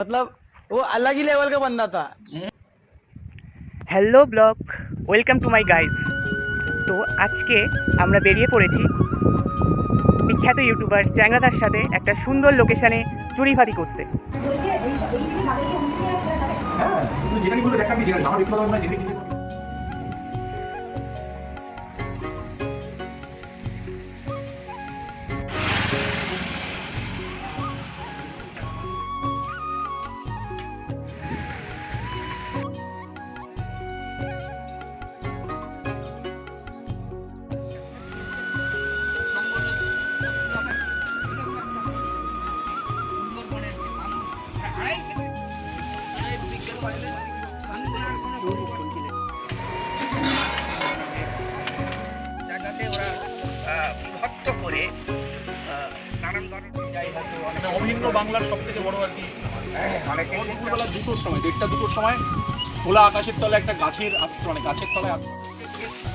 मतलब वो अलग ही लेवल का बंदा था। Hello blog, welcome to my guys. তো আজকে আমরা বেরিয়ে পড়েছি বিখ্যাত ইউটিউবার চ্যাংরাদার সাথে একটা সুন্দর লোকেশনে চুরিভাতি করতে। হ্যাঁ, কিন্তু যেখানে বলবে দেখাবি যেখানে আমার ব্যক্তিগত ভাবনা যেখানে কিছু জায়গাতে ওরা বিভক্ত করে নানান ধরনের জায়গা তো মানে অভিন্ন বাংলার সব থেকে বড় আর কি দুপুরবেলা 2টোর সময় 1:30-2টোর সময় খোলা আকাশের তলে একটা গাছের মানে গাছের তলায়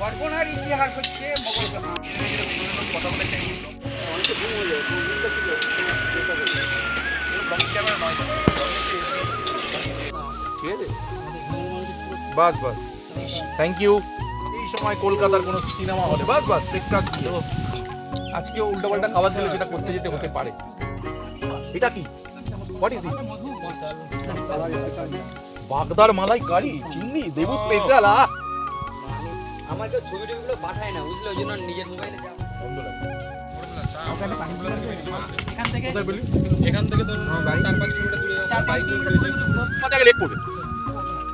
বরগুনার ইতিহাস হচ্ছে মোগল কথা বলে চাই ঠিক আছে বাস বাস থ্যাংক ইউ। এই সময় কলকাতার কোনো সিনেমা হলে বাস বাস ট্রেকটা আজকেও উল্টোপাল্টা খাবার দিলে সেটা করতে যেতে হতে পারে। এটা কি হোয়াট ইজ দিস? বাগদার মালাই কারি চিংড়ি দেবু স্পেশাল। আমার কেউ ছবি টবিগুলো পাঠায় না, বুঝলে, ওই জন্য নিজের মোবাইলে যা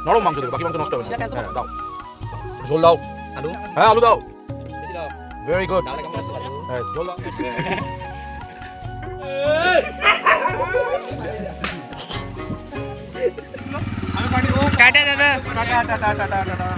নরম মাংস দেবে, বাকি মাংস নষ্ট হবে না। হ্যাঁ, দাও ঝোল দাও। আলু? হ্যাঁ আলু দাও। Very good. হ্যাঁ ঝোল দাও। টাটা দাদা। Tata tata tata tata.